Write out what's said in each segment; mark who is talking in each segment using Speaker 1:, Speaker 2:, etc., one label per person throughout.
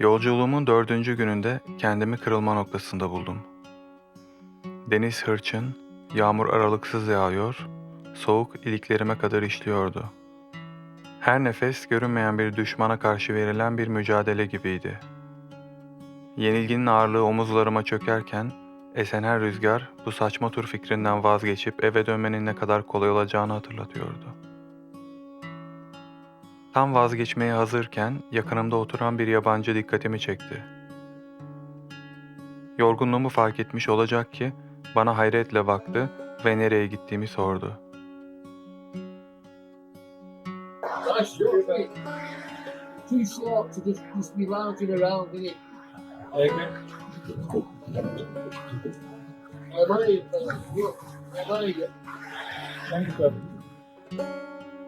Speaker 1: Yolculuğumun 4. gününde kendimi kırılma noktasında buldum. Deniz hırçın, yağmur aralıksız yağıyor, soğuk iliklerime kadar işliyordu. Her nefes görünmeyen bir düşmana karşı verilen bir mücadele gibiydi. Yenilginin ağırlığı omuzlarıma çökerken, esen her rüzgar bu saçma tur fikrinden vazgeçip eve dönmenin ne kadar kolay olacağını hatırlatıyordu. Tam vazgeçmeye hazırken yakınımda oturan bir yabancı dikkatimi çekti. Yorgunluğumu fark etmiş olacak ki bana hayretle baktı ve nereye gittiğimi sordu.
Speaker 2: Gosh, you're right. Too short to just be lounging around, isn't it?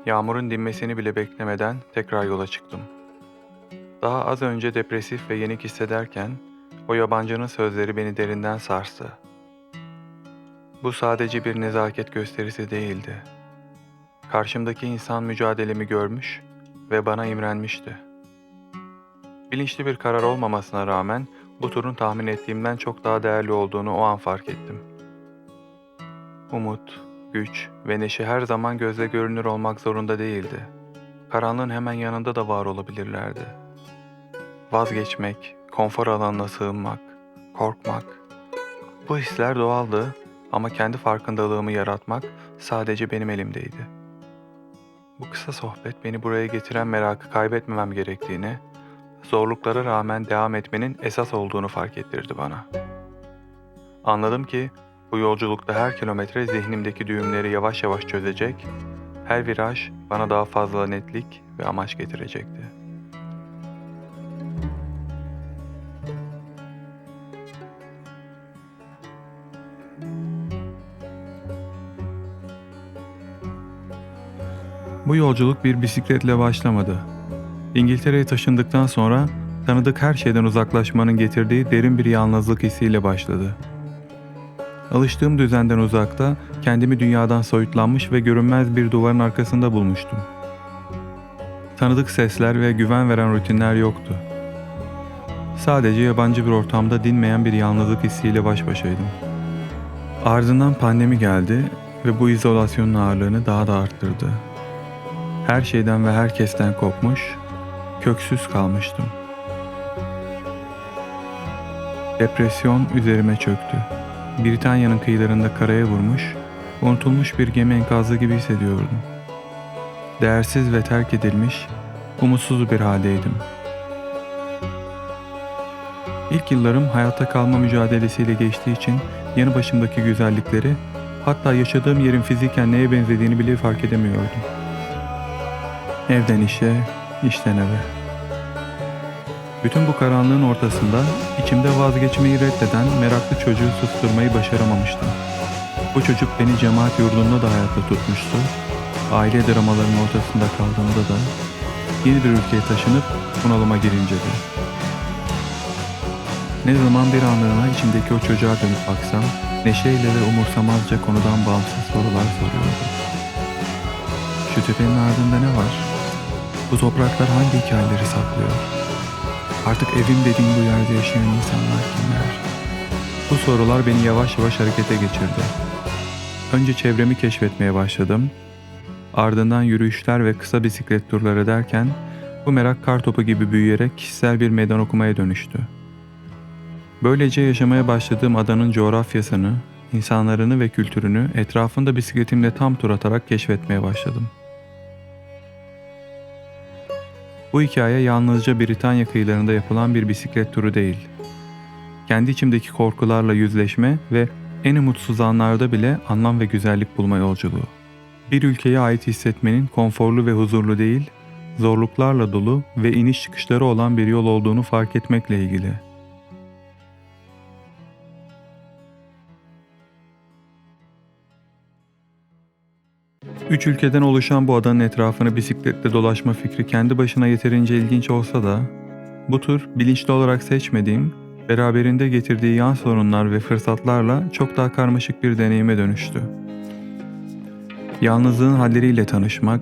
Speaker 1: Yağmurun dinmesini bile beklemeden tekrar yola çıktım. Daha az önce depresif ve yenik hissederken o yabancının sözleri beni derinden sarstı. Bu sadece bir nezaket gösterisi değildi. Karşımdaki insan mücadelemi görmüş ve bana imrenmişti. Bilinçli bir karar olmamasına rağmen bu turun tahmin ettiğimden çok daha değerli olduğunu o an fark ettim. Umut, güç ve neşe her zaman gözle görünür olmak zorunda değildi. Karanlığın hemen yanında da var olabilirlerdi. Vazgeçmek, konfor alanına sığınmak, korkmak. Bu hisler doğaldı ama kendi farkındalığımı yaratmak sadece benim elimdeydi. Bu kısa sohbet beni buraya getiren merakı kaybetmemem gerektiğini, zorluklara rağmen devam etmenin esas olduğunu fark ettirdi bana. Anladım ki bu yolculukta her kilometre zihnimdeki düğümleri yavaş yavaş çözecek, her viraj bana daha fazla netlik ve amaç getirecekti. Bu yolculuk bir bisikletle başlamadı. İngiltere'ye taşındıktan sonra tanıdık her şeyden uzaklaşmanın getirdiği derin bir yalnızlık hissiyle başladı. Alıştığım düzenden uzakta kendimi dünyadan soyutlanmış ve görünmez bir duvarın arkasında bulmuştum. Tanıdık sesler ve güven veren rutinler yoktu. Sadece yabancı bir ortamda dinmeyen bir yalnızlık hissiyle baş başaydım. Ardından pandemi geldi ve bu izolasyonun ağırlığını daha da arttırdı. Her şeyden ve herkesten kopmuş, köksüz kalmıştım. Depresyon üzerime çöktü. Britanya'nın kıyılarında karaya vurmuş, unutulmuş bir gemi enkazı gibi hissediyordum. Değersiz ve terk edilmiş, umutsuz bir haldeydim. İlk yıllarım hayatta kalma mücadelesiyle geçtiği için yanı başımdaki güzellikleri, hatta yaşadığım yerin fiziken neye benzediğini bile fark edemiyordum. Evden işe, işten eve. Bütün bu karanlığın ortasında içimde vazgeçmeyi reddeden meraklı çocuğu susturmayı başaramamıştım. Bu çocuk beni cemaat yurdunda da hayatta tutmuştu. Aile dramalarının ortasında kaldığımda da yeni bir ülkeye taşınıp bunalıma girince de. Ne zaman bir anlığına içimdeki o çocuğa dönüp baksam neşeyle ve umursamazca konudan bağımsız sorular soruyordum. Şu tepenin ardında ne var? Bu topraklar hangi hikayeleri saklıyor? Artık evim dediğim bu yerde yaşayan insanlar kimler? Bu sorular beni yavaş yavaş harekete geçirdi. Önce çevremi keşfetmeye başladım. Ardından yürüyüşler ve kısa bisiklet turları derken bu merak kartopu gibi büyüyerek kişisel bir meydan okumaya dönüştü. Böylece yaşamaya başladığım adanın coğrafyasını, insanlarını ve kültürünü etrafında bisikletimle tam tur atarak keşfetmeye başladım. Bu hikaye yalnızca Britanya kıyılarında yapılan bir bisiklet turu değil. Kendi içimdeki korkularla yüzleşme ve en umutsuz anlarda bile anlam ve güzellik bulma yolculuğu. Bir ülkeye ait hissetmenin konforlu ve huzurlu değil, zorluklarla dolu ve iniş çıkışları olan bir yol olduğunu fark etmekle ilgili. Üç ülkeden oluşan bu adanın etrafını bisikletle dolaşma fikri kendi başına yeterince ilginç olsa da, bu tur bilinçli olarak seçmediğim, beraberinde getirdiği yan sorunlar ve fırsatlarla çok daha karmaşık bir deneyime dönüştü. Yalnızlığın halleriyle tanışmak,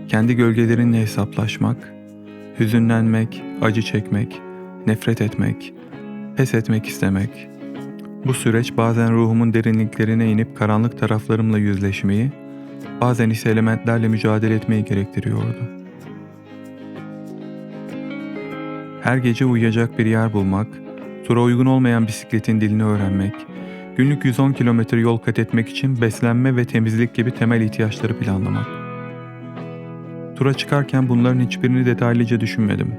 Speaker 1: kendi gölgelerinle hesaplaşmak, hüzünlenmek, acı çekmek, nefret etmek, pes etmek istemek. Bu süreç bazen ruhumun derinliklerine inip karanlık taraflarımla yüzleşmeyi, bazen ise elementlerle mücadele etmeyi gerektiriyordu. Her gece uyuyacak bir yer bulmak, tura uygun olmayan bisikletin dilini öğrenmek, günlük 110 kilometre yol kat etmek için beslenme ve temizlik gibi temel ihtiyaçları planlamak. Tura çıkarken bunların hiçbirini detaylıca düşünmedim.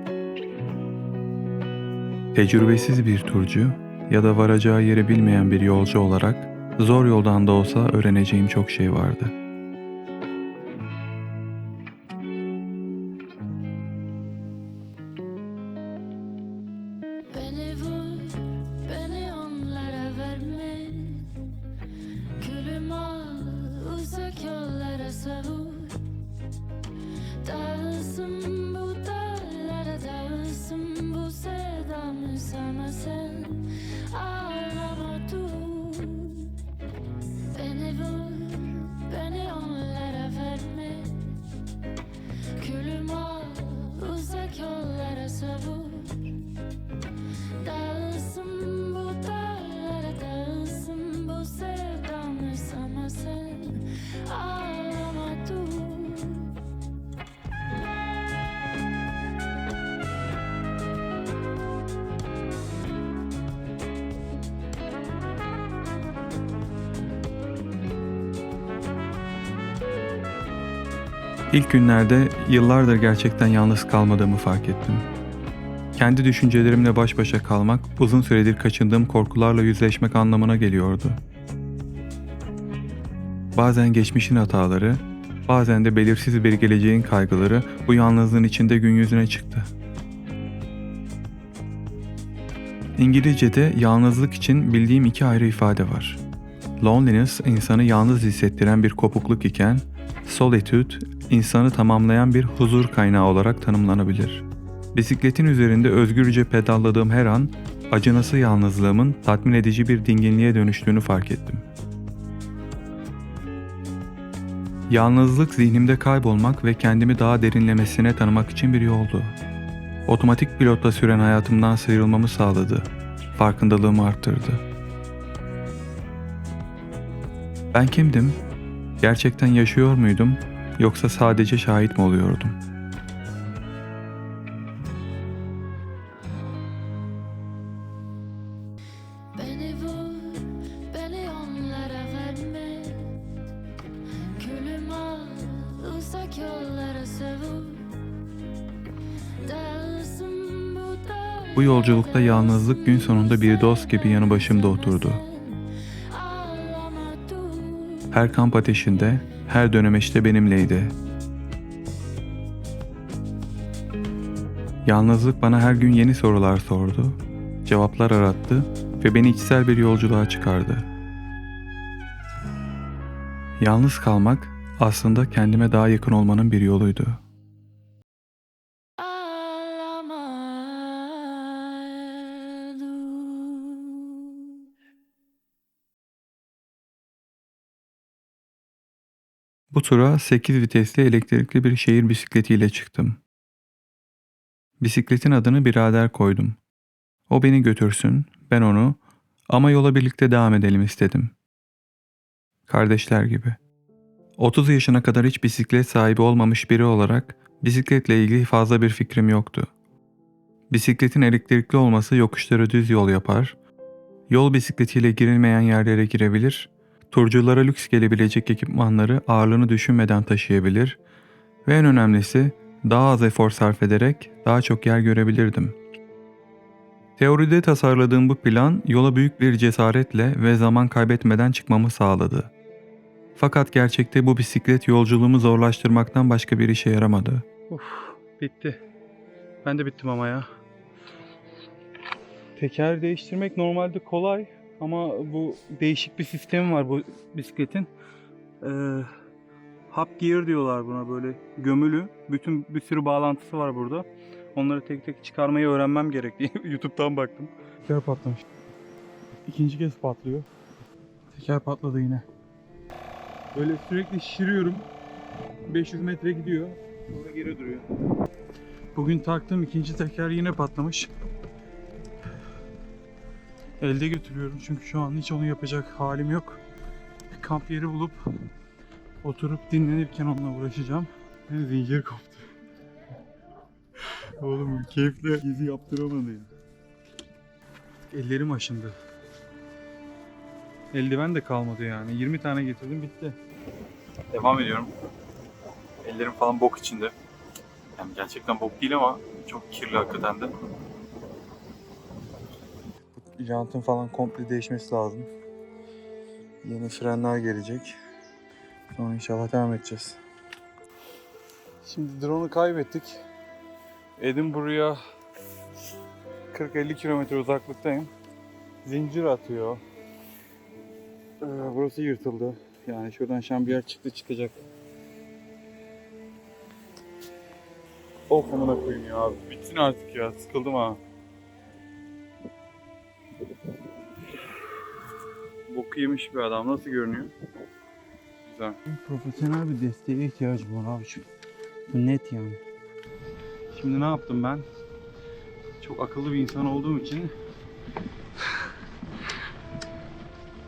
Speaker 1: Tecrübesiz bir turcu ya da varacağı yeri bilmeyen bir yolcu olarak zor yoldan da olsa öğreneceğim çok şey vardı.
Speaker 3: Beni vur, beni onlara verme. Külüm al, uzak yollara savur. Dağılsın bu dağlara, dağılsın bu sevdamız ama sen ağlama dur. Beni vur, beni onlara verme. Külüm al, uzak yollara savur. Dağılsın bu dağlara, dağılsın bu sevdamız ama sen ağlama dur.
Speaker 1: İlk günlerde yıllardır gerçekten yalnız kalmadığımı fark ettim. Kendi düşüncelerimle baş başa kalmak, uzun süredir kaçındığım korkularla yüzleşmek anlamına geliyordu. Bazen geçmişin hataları, bazen de belirsiz bir geleceğin kaygıları bu yalnızlığın içinde gün yüzüne çıktı. İngilizce'de yalnızlık için bildiğim iki ayrı ifade var. Loneliness, insanı yalnız hissettiren bir kopukluk iken, solitude, insanı tamamlayan bir huzur kaynağı olarak tanımlanabilir. Bisikletin üzerinde özgürce pedalladığım her an, acınası yalnızlığımın tatmin edici bir dinginliğe dönüştüğünü fark ettim. Yalnızlık zihnimde kaybolmak ve kendimi daha derinlemesine tanımak için bir yoldu. Otomatik pilotla süren hayatımdan sıyrılmamı sağladı, farkındalığımı arttırdı. Ben kimdim? Gerçekten yaşıyor muydum, yoksa sadece şahit mi oluyordum?
Speaker 3: Beni vur, beni onlara verme. Külüm al, uzak yollara savur. Dağılsın bu dağlara,
Speaker 1: Bu yolculukta yalnızlık gün sonunda bir dost gibi yanı başımda oturdu.
Speaker 3: ağlama dur.
Speaker 1: Her kamp ateşinde, her dönemeçte benimleydi. Yalnızlık bana her gün yeni sorular sordu, cevaplar arattı ve beni içsel bir yolculuğa çıkardı. Yalnız kalmak aslında kendime daha yakın olmanın bir yoluydu.
Speaker 3: Ağlama dur.
Speaker 1: Bu tura 8 vitesli elektrikli bir şehir bisikletiyle çıktım. Bisikletin adını birader koydum. O beni götürsün, ben onu, ama yola birlikte devam edelim istedim. Kardeşler gibi. 30 yaşına kadar hiç bisiklet sahibi olmamış biri olarak bisikletle ilgili fazla bir fikrim yoktu. Bisikletin elektrikli olması yokuşları düz yol yapar, yol bisikletiyle girilmeyen yerlere girebilir, turculara lüks gelebilecek ekipmanları ağırlığını düşünmeden taşıyabilir ve en önemlisi daha az efor sarf ederek daha çok yer görebilirdim. Teoride tasarladığım bu plan yola büyük bir cesaretle ve zaman kaybetmeden çıkmamı sağladı. Fakat gerçekte bu bisiklet yolculuğumu zorlaştırmaktan başka bir işe yaramadı. Bitti. Ben de bittim ama ya. Teker değiştirmek normalde kolay ama bu değişik bir sistemi var bu bisikletin. Hub gear diyorlar buna, böyle gömülü. Bir sürü bağlantısı var burada. Onları tek tek çıkarmayı öğrenmem gerekti. YouTube'dan baktım. Teker patlamış. İkinci kez patlıyor. Teker patladı yine. Böyle sürekli şişiriyorum. 500 metre gidiyor. Sonra geri duruyor. Bugün taktığım ikinci teker yine patlamış.
Speaker 4: elde götürüyorum çünkü şu an hiç onu yapacak halim yok. Bir kamp yeri bulup oturup dinlenirken onunla uğraşacağım. Zincir koptu. Oğlum keyifle gezi yaptıramadı ya. Ellerim aşındı. Eldiven de kalmadı yani. 20 tane getirdim bitti. Devam ediyorum. Ellerim falan bok içinde. Yani gerçekten bok değil ama çok kirli hakikaten de. Jantın falan komple değişmesi lazım. Yeni frenler gelecek. Sonra inşallah devam edeceğiz. Şimdi drone'u kaybettik. Edinburgh'a 40-50 kilometre uzaklıktayım. Zincir atıyor. Burası yırtıldı. Yani şuradan şambiyer çıkacak. Of amına koyayım ya. Bitsin artık ya. Sıkıldım ha. Boku yemiş bir adam. Nasıl görünüyor? Güzel. Profesyonel bir desteğe ihtiyacım var abi. Bu net yani. Şimdi ne yaptım ben? Çok akıllı bir insan olduğum için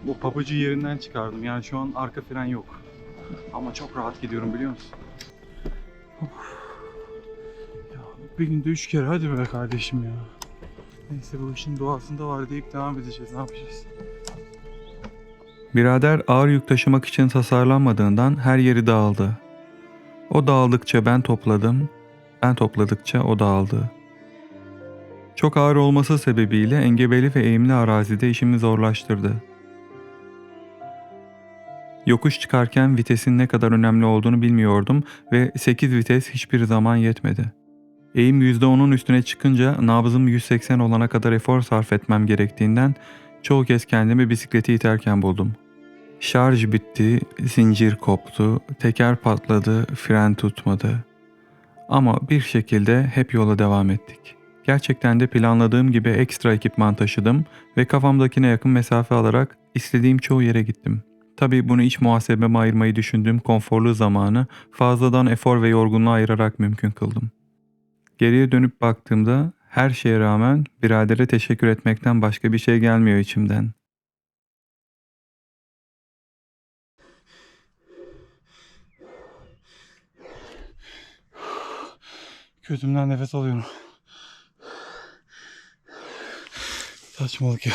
Speaker 4: bu pabucu yerinden çıkardım. Yani şu an arka fren yok. Ama çok rahat gidiyorum biliyor musun? Of. Ya bir günde 3 kere hadi be kardeşim ya. Neyse bu işin doğasında var deyip devam edeceğiz. Ne yapacağız?
Speaker 1: Birader ağır yük taşımak için tasarlanmadığından her yeri dağıldı. O dağıldıkça ben topladım, ben topladıkça o dağıldı. Çok ağır olması sebebiyle engebeli ve eğimli arazide işimi zorlaştırdı. Yokuş çıkarken vitesin ne kadar önemli olduğunu bilmiyordum ve 8 vites hiçbir zaman yetmedi. Eğim %10'un üstüne çıkınca nabzım 180 olana kadar efor sarf etmem gerektiğinden çoğu kez kendimi bisikleti iterken buldum. Şarj bitti, zincir koptu, teker patladı, fren tutmadı. Ama bir şekilde hep yola devam ettik. Gerçekten de planladığım gibi ekstra ekipman taşıdım ve kafamdakine yakın mesafe alarak istediğim çoğu yere gittim. Tabii bunu iç muhasebeme ayırmayı düşündüğüm konforlu zamanı fazladan efor ve yorgunluğa ayırarak mümkün kıldım. Geriye dönüp baktığımda her şeye rağmen biradere teşekkür etmekten başka bir şey gelmiyor içimden.
Speaker 4: Gözümden nefes alıyorum. Saçmalık ya.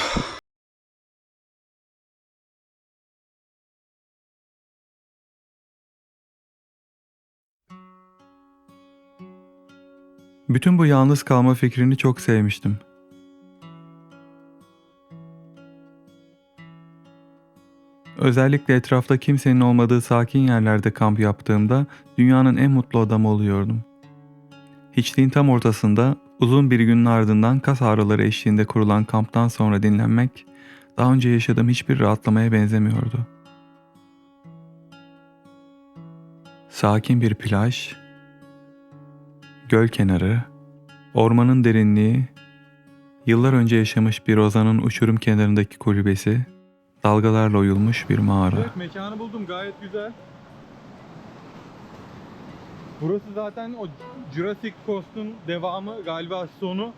Speaker 1: Bütün bu yalnız kalma fikrini çok sevmiştim. Özellikle etrafta kimsenin olmadığı sakin yerlerde kamp yaptığımda dünyanın en mutlu adamı oluyordum. Hiçliğin tam ortasında uzun bir günün ardından kas ağrıları eşliğinde kurulan kamptan sonra dinlenmek daha önce yaşadığım hiçbir rahatlamaya benzemiyordu. Sakin bir plaj, göl kenarı, ormanın derinliği, yıllar önce yaşamış bir ozanın uçurum kenarındaki kulübesi, dalgalarla oyulmuş bir mağara.
Speaker 4: Evet, mekanı buldum, gayet güzel. Burası zaten o Jurassic Coast'un devamı galiba, sonu.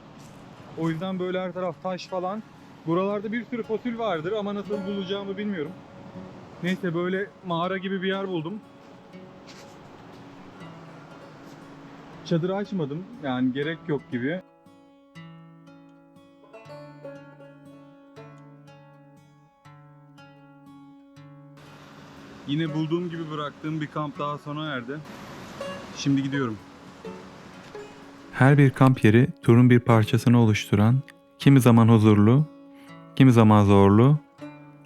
Speaker 4: O yüzden böyle her taraf taş falan. Buralarda bir sürü fosil vardır ama nasıl bulacağımı bilmiyorum. Neyse böyle mağara gibi bir yer buldum. Çadırı açmadım yani, gerek yok gibi. Yine bulduğum gibi bıraktığım bir kamp daha sona erdi. Şimdi gidiyorum.
Speaker 1: Her bir kamp yeri turun bir parçasını oluşturan, kimi zaman huzurlu, kimi zaman zorlu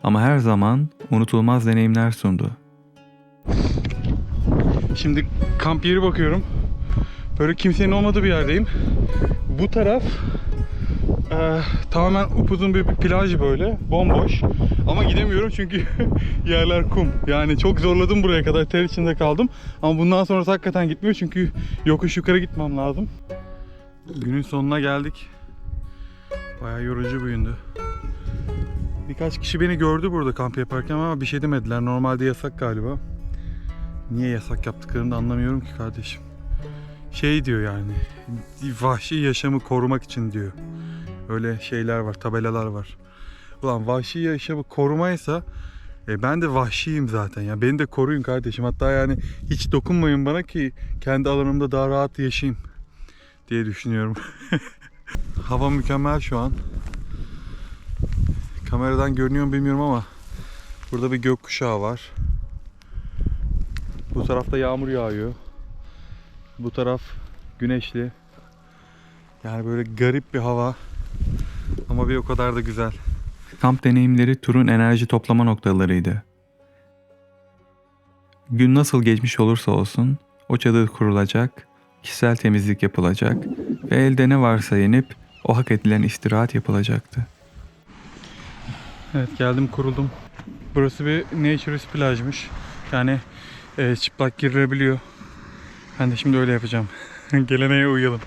Speaker 1: ama her zaman unutulmaz deneyimler sundu.
Speaker 4: Şimdi kamp yeri bakıyorum. Böyle kimsenin olmadığı bir yerdeyim. Bu taraf tamamen upuzun bir plaj, böyle bomboş. Ama gidemiyorum çünkü yerler kum. Yani çok zorladım buraya kadar, ter içinde kaldım. Ama bundan sonrası hakikaten gitmiyor çünkü yokuş yukarı gitmem lazım. Günün sonuna geldik. Bayağı yorucu bir gündü. Birkaç kişi beni gördü burada kamp yaparken ama bir şey demediler. Normalde yasak galiba. Niye yasak yaptıklarını da anlamıyorum ki kardeşim. Şey diyor yani, vahşi yaşamı korumak için diyor. Öyle şeyler var, tabelalar var. Ulan vahşi yaşamı korumaysa ben de vahşiyim zaten ya. Beni de koruyun kardeşim. Hatta yani hiç dokunmayın bana ki kendi alanımda daha rahat yaşayayım diye düşünüyorum. Hava mükemmel şu an. Kameradan görünüyor mu bilmiyorum ama burada bir gökkuşağı var. Bu tarafta yağmur yağıyor. Bu taraf güneşli. Yani böyle garip bir hava. Ama bir o kadar da güzel.
Speaker 1: Kamp deneyimleri turun enerji toplama noktalarıydı. Gün nasıl geçmiş olursa olsun o çadır kurulacak, kişisel temizlik yapılacak ve elde ne varsa yenip o hak edilen istirahat yapılacaktı.
Speaker 4: Evet, geldim kuruldum. Burası bir naturist plajmış. Yani çıplak girilebiliyor. Ben de şimdi öyle yapacağım. Geleneğe uyalım.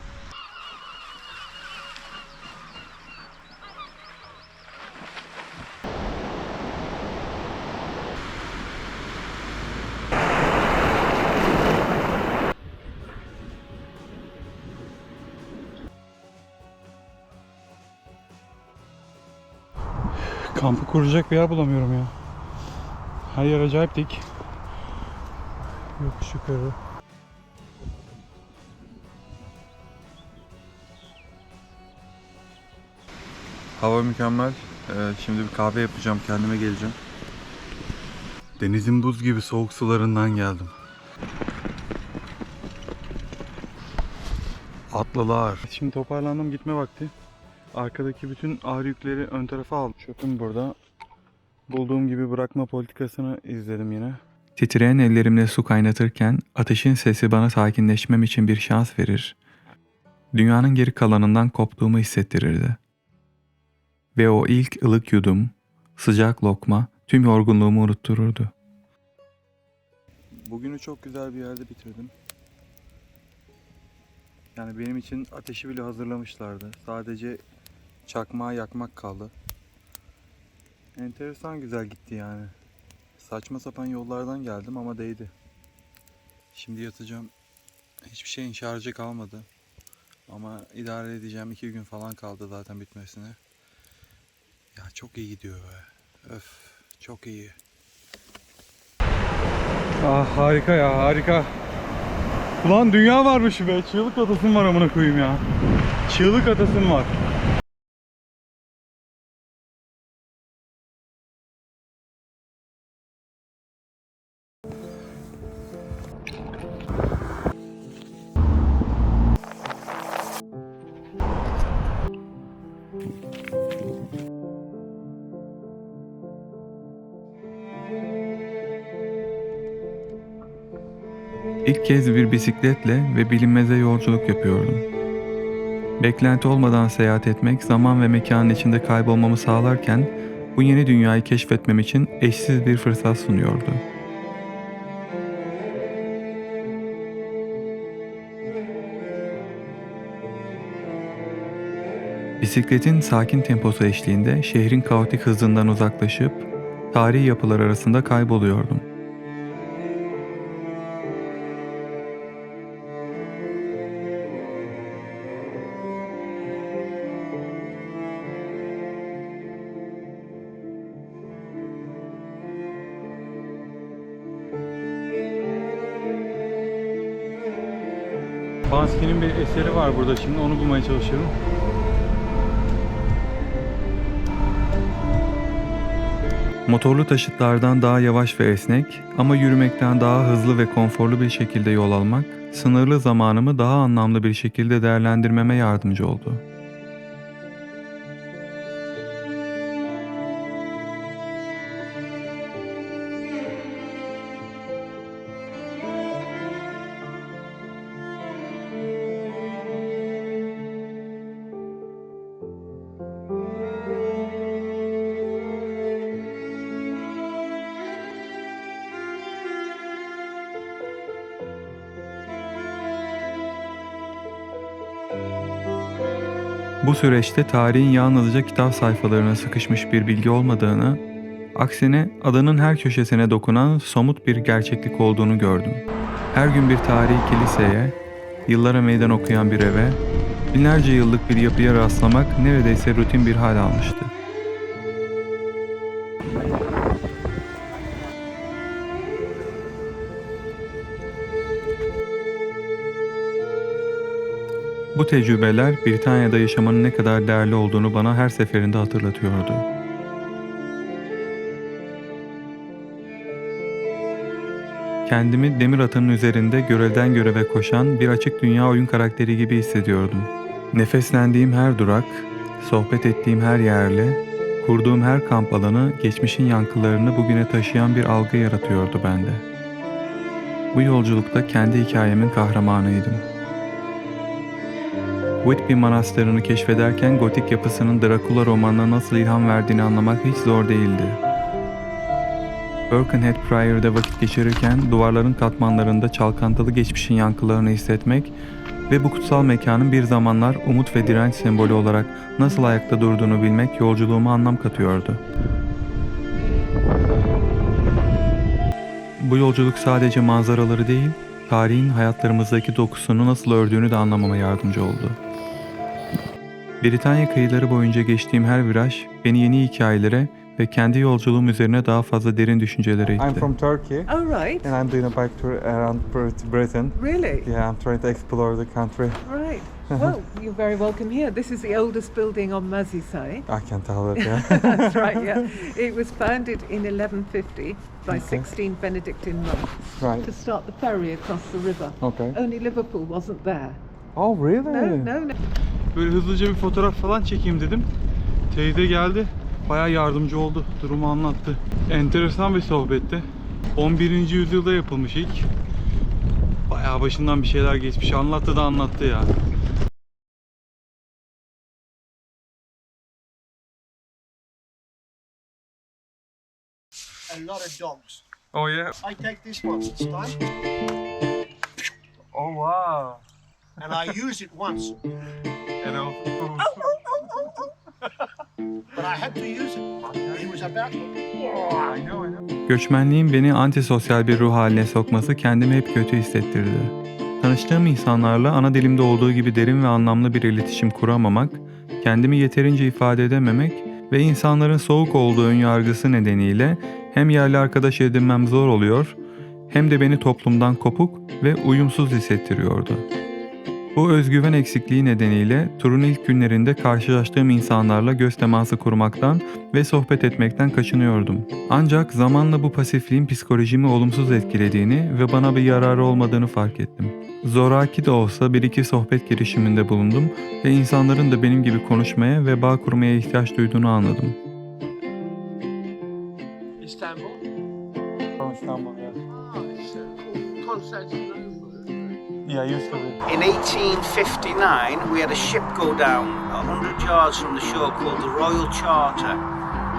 Speaker 4: Kampı kuracak bir yer bulamıyorum ya. Her yer acayip dik. Yokuş yukarı. Hava mükemmel. Şimdi bir kahve yapacağım. Kendime geleceğim. Denizin buz gibi soğuk sularından geldim. Atlılar. Şimdi toparlandım, gitme vakti. Arkadaki bütün ağır yükleri ön tarafa aldım. Çöpüm burada. Bulduğum gibi bırakma politikasını izledim yine.
Speaker 1: Titreyen ellerimle su kaynatırken ateşin sesi bana sakinleşmem için bir şans verir. Dünyanın geri kalanından koptuğumu hissettirirdi. Ve o ilk ılık yudum, sıcak lokma tüm yorgunluğumu unuttururdu.
Speaker 4: Bugünü çok güzel bir yerde bitirdim. Yani benim için ateşi bile hazırlamışlardı. Sadece çakmağı yakmak kaldı. Enteresan güzel gitti yani. Saçma sapan yollardan geldim ama değdi. Şimdi yatacağım. Hiçbir şeyin şarjı kalmadı. Ama idare edeceğim. 2 gün falan kaldı zaten bitmesine. Ya çok iyi gidiyor be. Öf, çok iyi. Ah harika ya, harika. Ulan dünya varmış be. Çığlık atasım var amına koyayım ya. Çığlık atasım var.
Speaker 1: İlk kez bir bisikletle ve bilinmeze yolculuk yapıyordum. Beklenti olmadan seyahat etmek zaman ve mekanın içinde kaybolmamı sağlarken bu yeni dünyayı keşfetmem için eşsiz bir fırsat sunuyordu. Bisikletin sakin temposu eşliğinde şehrin kaotik hızından uzaklaşıp tarihi yapılar arasında kayboluyordum.
Speaker 4: Bansky'nin bir eseri var burada, şimdi onu bulmaya çalışıyorum.
Speaker 1: Motorlu taşıtlardan daha yavaş ve esnek ama yürümekten daha hızlı ve konforlu bir şekilde yol almak, sınırlı zamanımı daha anlamlı bir şekilde değerlendirmeme yardımcı oldu. Bu süreçte tarihin yalnızca kitap sayfalarına sıkışmış bir bilgi olmadığını, aksine adanın her köşesine dokunan somut bir gerçeklik olduğunu gördüm. Her gün bir tarihi kiliseye, yıllara meydan okuyan bir eve, binlerce yıllık bir yapıya rastlamak neredeyse rutin bir hal almıştı. Bu tecrübeler Britanya'da yaşamanın ne kadar değerli olduğunu bana her seferinde hatırlatıyordu. Kendimi demir atının üzerinde görevden göreve koşan bir açık dünya oyun karakteri gibi hissediyordum. Nefeslendiğim her durak, sohbet ettiğim her yerle, kurduğum her kamp alanı geçmişin yankılarını bugüne taşıyan bir algı yaratıyordu bende. Bu yolculukta kendi hikayemin kahramanıydım. Whitby Manastırı'nı keşfederken gotik yapısının Dracula romanına nasıl ilham verdiğini anlamak hiç zor değildi. Birkenhead Priory'de vakit geçirirken duvarların katmanlarında çalkantılı geçmişin yankılarını hissetmek ve bu kutsal mekanın bir zamanlar umut ve direnç sembolü olarak nasıl ayakta durduğunu bilmek yolculuğuma anlam katıyordu. Bu yolculuk sadece manzaraları değil, tarihin hayatlarımızdaki dokusunu nasıl ördüğünü de anlamama yardımcı oldu. Britanya kıyıları boyunca geçtiğim her viraj beni yeni hikayelere ve kendi yolculuğum üzerine daha fazla derin düşüncelere itti.
Speaker 5: I'm from Turkey
Speaker 6: Oh, right.
Speaker 5: and I'm doing a bike tour around Britain.
Speaker 6: Really?
Speaker 5: Yeah, I'm trying to explore the country.
Speaker 6: Right. Well, you're very welcome here. This is the oldest building on Merseyside.
Speaker 5: I can tell that, yeah.
Speaker 6: That's right, yeah. It was founded in 1150 by 16 Benedictine monks
Speaker 5: Right.
Speaker 6: to start the ferry across the river.
Speaker 5: Okay.
Speaker 6: Only Liverpool wasn't there.
Speaker 5: Oh, really?
Speaker 6: No.
Speaker 4: Böyle hızlıca bir fotoğraf falan çekeyim dedim. Teyze geldi. Bayağı yardımcı oldu. Durumu anlattı. Enteresan bir sohbetti. 11. yüzyılda yapılmış ilk. Bayağı başından bir şeyler geçmiş. Anlattı da anlattı ya.
Speaker 7: A lot of dogs.
Speaker 4: Oh yeah.
Speaker 7: I take this once it's time,
Speaker 4: Oh wow.
Speaker 7: and I use it once, but I had to use it. He was about to.
Speaker 1: Göçmenliğin beni antisosyal bir ruh haline sokması kendimi hep kötü hissettirdi. Tanıştığım insanlarla ana dilimde olduğu gibi derin ve anlamlı bir iletişim kuramamak, kendimi yeterince ifade edememek ve insanların soğuk olduğu önyargısı nedeniyle hem yerli arkadaş edinmem zor oluyor, hem de beni toplumdan kopuk ve uyumsuz hissettiriyordu. Bu özgüven eksikliği nedeniyle turun ilk günlerinde karşılaştığım insanlarla göz teması kurmaktan ve sohbet etmekten kaçınıyordum. Ancak zamanla bu pasifliğin psikolojimi olumsuz etkilediğini ve bana bir yararı olmadığını fark ettim. Zoraki de olsa bir iki sohbet girişiminde bulundum ve insanların da benim gibi konuşmaya ve bağ kurmaya ihtiyaç duyduğunu anladım.
Speaker 7: Istanbul.
Speaker 5: From Istanbul, yeah.
Speaker 7: It's called Constantinople.
Speaker 5: Yeah, used to be.
Speaker 7: In 1859, we had a ship go down 100 yards from the shore called the Royal Charter,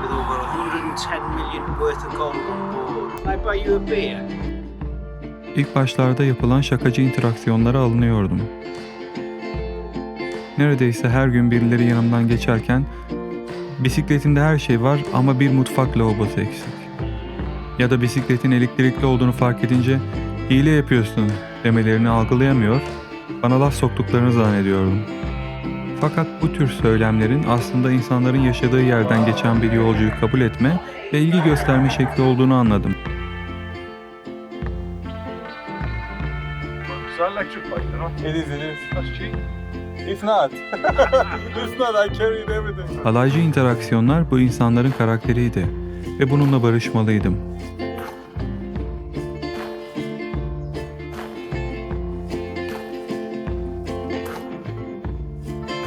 Speaker 7: with over 110 million worth of gold on board. Can I buy you a beer?
Speaker 1: İlk başlarda yapılan şakacı interaksiyonlara alınıyordum. Neredeyse her gün birileri yanımdan geçerken bisikletinde her şey var ama bir mutfak lavabosu eksik. Ya da bisikletin elektrikli olduğunu fark edince hile yapıyorsun demelerini algılayamıyor, bana laf soktuklarını zannediyordum. Fakat bu tür söylemlerin aslında insanların yaşadığı yerden geçen bir yolcuyu kabul etme ve ilgi gösterme şekli olduğunu anladım.
Speaker 5: It is. It's not. It's not, I carried everything.
Speaker 1: Alaycı interaksiyonlar bu insanların karakteriydi ve bununla barışmalıydım.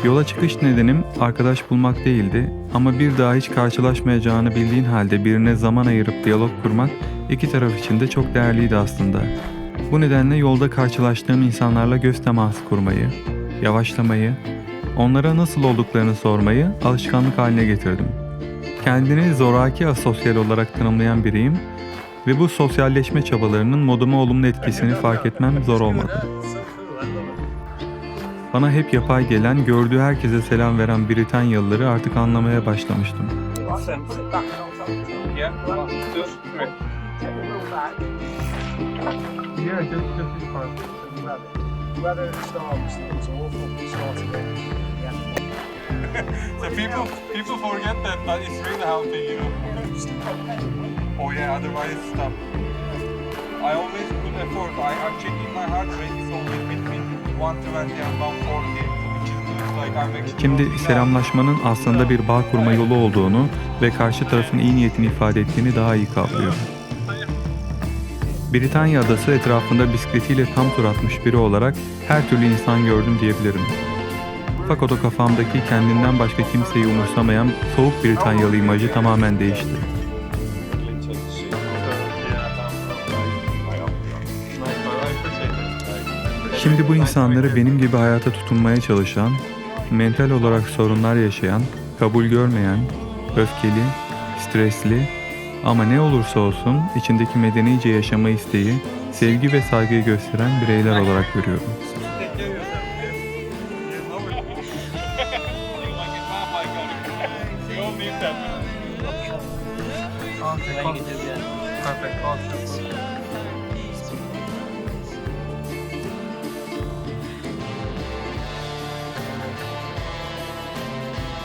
Speaker 1: Yola çıkış nedenim arkadaş bulmak değildi ama bir daha hiç karşılaşmayacağını bildiğin halde birine zaman ayırıp diyalog kurmak iki taraf için de çok değerliydi aslında. Bu nedenle yolda karşılaştığım insanlarla göz teması kurmayı, yavaşlamayı, onlara nasıl olduklarını sormayı alışkanlık haline getirdim. Kendini zoraki asosyal olarak tanımlayan biriyim ve bu sosyalleşme çabalarının moduma olumlu etkisini fark etmem zor olmadı. Bana hep yapay gelen, gördüğü herkese selam veren Britanyalıları artık anlamaya başlamıştım.
Speaker 7: Weather at the start was awful. It started
Speaker 5: So people forget that it's really healthy, you know. Oh yeah, otherwise it's tough. I always put effort. I'm checking my heart rate. It's always between 120 and 140.
Speaker 1: Şimdi selamlaşmanın aslında bir bağ kurma yolu olduğunu ve karşı tarafın iyi niyetini ifade ettiğini daha iyi kavruyorum. Britanya adası etrafında bisikletiyle tam tur atmış biri olarak her türlü insan gördüm diyebilirim. Fakat o kafamdaki kendinden başka kimseyi umursamayan soğuk Britanyalı imajı tamamen değişti. Şimdi bu insanları benim gibi hayata tutunmaya çalışan, mental olarak sorunlar yaşayan, kabul görmeyen, öfkeli, stresli ama ne olursa olsun içindeki medenice yaşama isteği, sevgi ve saygıyı gösteren bireyler olarak görüyorum.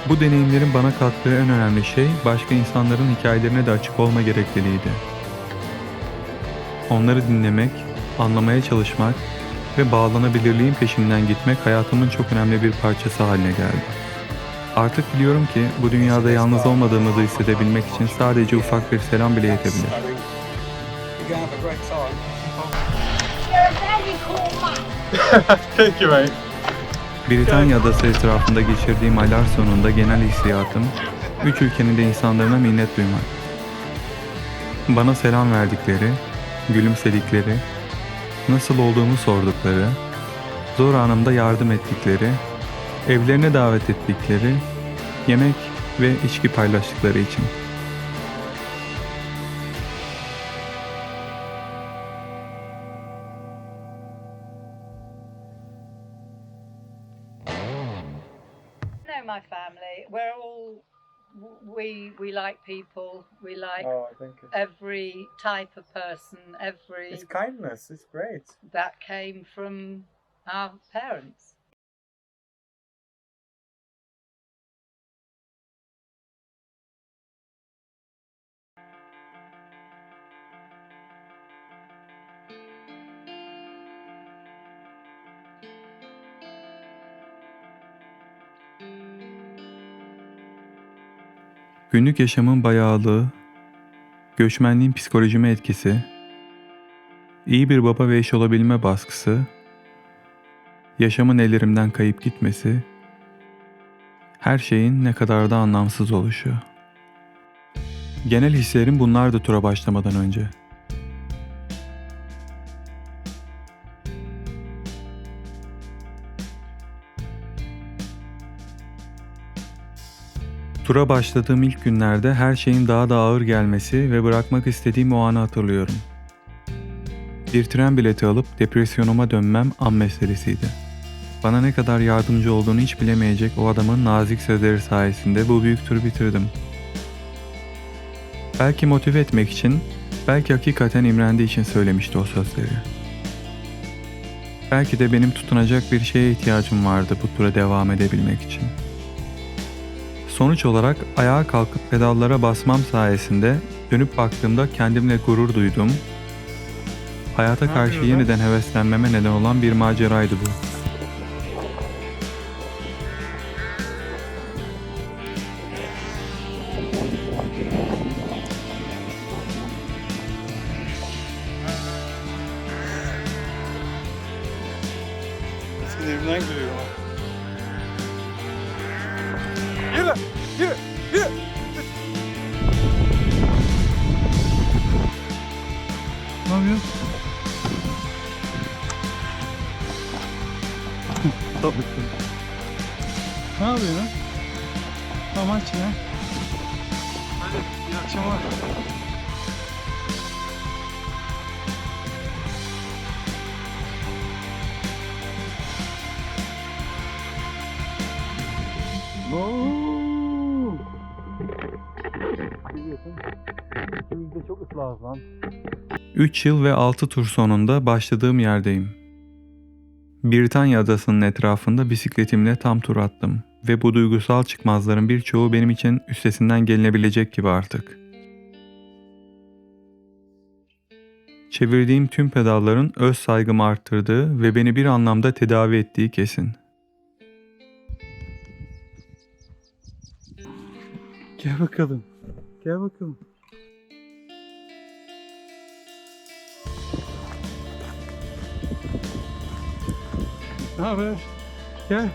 Speaker 1: Bu deneyimlerin bana kattığı en önemli şey başka insanların hikayelerine de açık olma gerekliliğiydi. Onları dinlemek, anlamaya çalışmak ve bağlanabilirliğin peşinden gitmek hayatımın çok önemli bir parçası haline geldi. Artık biliyorum ki bu dünyada yalnız olmadığımızı hissedebilmek için sadece ufak bir selam bile yetebilir.
Speaker 5: Thank you, mate.
Speaker 1: Britanya adası etrafında geçirdiğim aylar sonunda genel hissiyatım, 3 ülkenin de insanlarına minnet duymak. Bana selam verdikleri, gülümsedikleri, nasıl olduğumu sordukları, zor anımda yardım ettikleri, evlerine davet ettikleri, yemek ve içki paylaştıkları için.
Speaker 8: Know my family. We're all we like people. We like
Speaker 5: Thank you.
Speaker 8: every type of person.
Speaker 5: It's kindness. It's great.
Speaker 8: That came from our parents.
Speaker 1: Günlük yaşamın bayağılığı, göçmenliğin psikolojime etkisi, iyi bir baba ve eş olabilme baskısı, yaşamın ellerimden kayıp gitmesi, her şeyin ne kadar da anlamsız oluşu. Genel hislerim bunlardı tura başlamadan önce. Tura başladığım ilk günlerde her şeyin daha da ağır gelmesi ve bırakmak istediğim o anı hatırlıyorum. Bir tren bileti alıp depresyonuma dönmem an meselesiydi. Bana ne kadar yardımcı olduğunu hiç bilemeyecek o adamın nazik sözleri sayesinde bu büyük turu bitirdim. Belki motive etmek için, belki hakikaten imrendiği için söylemişti o sözleri. Belki de benim tutunacak bir şeye ihtiyacım vardı bu tura devam edebilmek için. Sonuç olarak ayağa kalkıp pedallara basmam sayesinde dönüp baktığımda kendimle gurur duydum. Hayata karşı yeniden heveslenmeme neden olan bir maceraydı bu.
Speaker 4: Sinirimden gülüyor. Yürü! Yürü! Yürü! Ne yapıyorsun? Ne yapıyorsun? Amaç ne? Hadi iyi akşamlar. Çok ıslahız lan.
Speaker 1: 3 yıl ve 6 tur sonunda başladığım yerdeyim. Britanya adasının etrafında bisikletimle tam tur attım ve bu duygusal çıkmazların birçoğu benim için üstesinden gelinebilecek gibi artık. Çevirdiğim tüm pedalların öz saygımı arttırdığı ve beni bir anlamda tedavi ettiği kesin.
Speaker 4: Gel bakalım. Gel bakalım. Ne haber? Gel.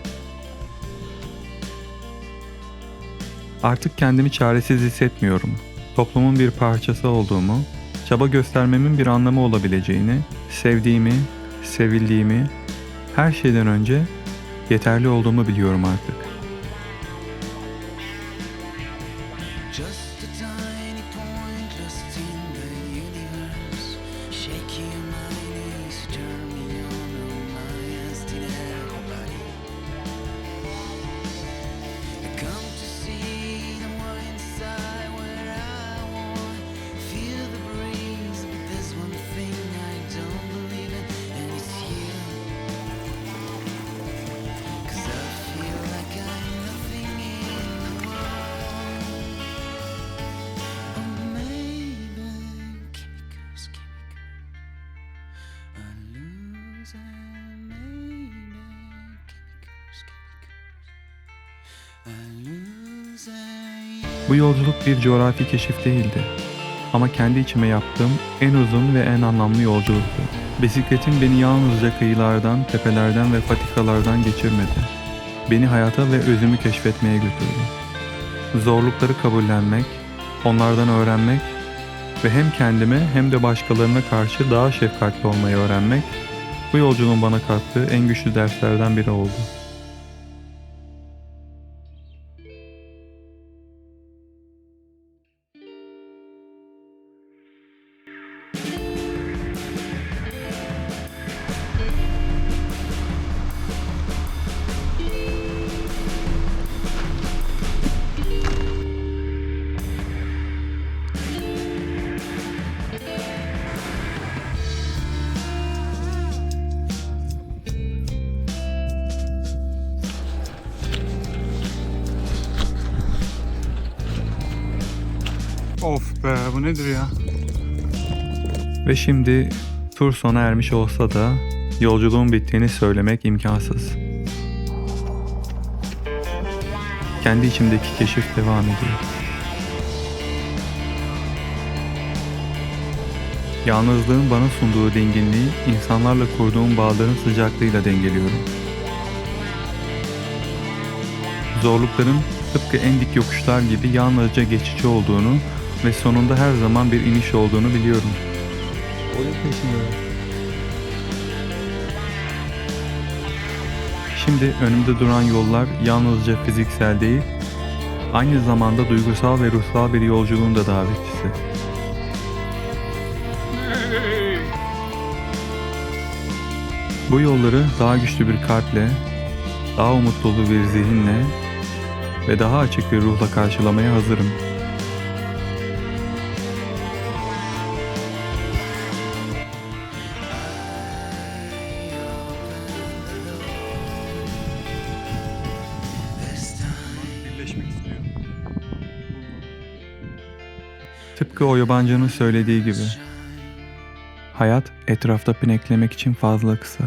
Speaker 1: Artık kendimi çaresiz hissetmiyorum. Toplumun bir parçası olduğumu, çaba göstermemin bir anlamı olabileceğini, sevdiğimi, sevildiğimi, her şeyden önce yeterli olduğumu biliyorum artık.
Speaker 9: Just a tiny point lost in the universe. Shake your mind, easy, turn me on my still body. I come to see the one inside where I want. Feel the breeze, but there's one thing I don't believe in, and it's you. 'Cause I feel like I'm nothing in the world. Or maybe chemicals, I lose and maybe chemicals, I lose and
Speaker 1: Bu yolculuk bir coğrafi keşif değildi. Ama kendi içime yaptığım en uzun ve en anlamlı yolculuktu. Bisikletim beni yalnızca kıyılardan, tepelerden ve patikalardan geçirmedi. Beni hayata ve özümü keşfetmeye götürdü. Zorlukları kabullenmek, onlardan öğrenmek ve hem kendime hem de başkalarına karşı daha şefkatli olmayı öğrenmek, bu yolculuğun bana kattığı en güçlü derslerden biri oldu.
Speaker 4: Of be, bu nedir ya?
Speaker 1: Ve şimdi tur sona ermiş olsa da yolculuğun bittiğini söylemek imkansız. Kendi içimdeki keşif devam ediyor. Yalnızlığın bana sunduğu dinginliği insanlarla kurduğum bağların sıcaklığıyla dengeliyorum. Zorlukların tıpkı en dik yokuşlar gibi yalnızca geçici olduğunu ve sonunda her zaman bir iniş olduğunu biliyorum.
Speaker 4: Oyun peşinde.
Speaker 1: Şimdi önümde duran yollar yalnızca fiziksel değil, aynı zamanda duygusal ve ruhsal bir yolculuğun da davetçisi. Bu yolları daha güçlü bir kalple, daha umut dolu bir zihinle ve daha açık bir ruhla karşılamaya hazırım.
Speaker 4: Birleşmek istiyor.
Speaker 1: Tıpkı o yabancının söylediği gibi, hayat etrafta pineklemek için fazla kısa.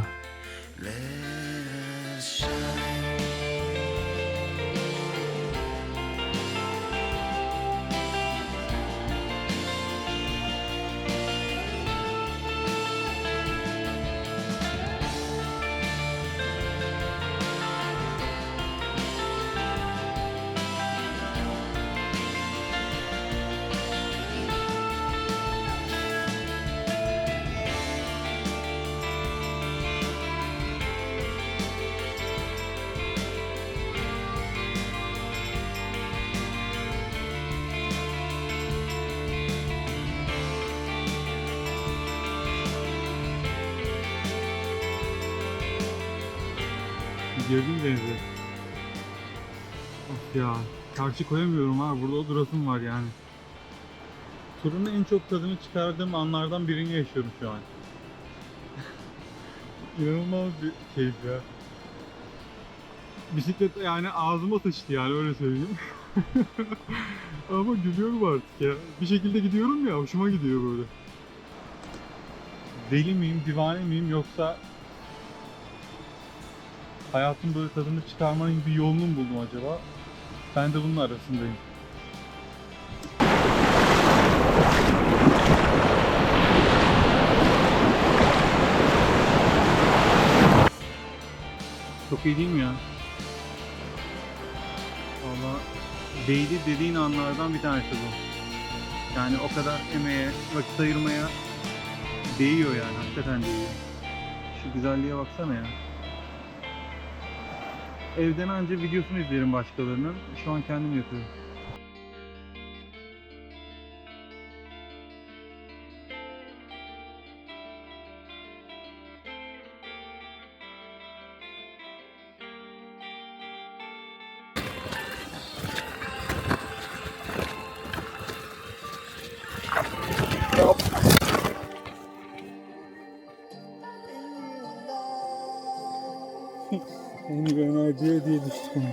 Speaker 4: Girdim denize. Of ya, karşı koyamıyorum ha. Burada o durasım var yani. Turun en çok tadını çıkardığım anlardan birini yaşıyorum şu an. İnanılmaz bir keyif ya. Bisiklet yani ağzıma sıçtı yani, öyle söyleyeyim. Ama gülüyorum artık ya. Bir şekilde gidiyorum ya, hoşuma gidiyor böyle. Deli miyim, divane miyim, yoksa hayatın böyle tadını çıkarmanın bir yolunu mu buldum acaba? Ben de bunun arasındayım. Çok iyi değil mi ya? Valla değdi dediğin anlardan bir tanesi bu. Yani o kadar emeğe, vakit ayırmaya değiyor yani. Hakikaten değiyor. Şu güzelliğe baksana ya. Evden anca videosunu izlerim başkalarının. Şu an kendim yapıyorum. Beni ben acıya diye düştüm.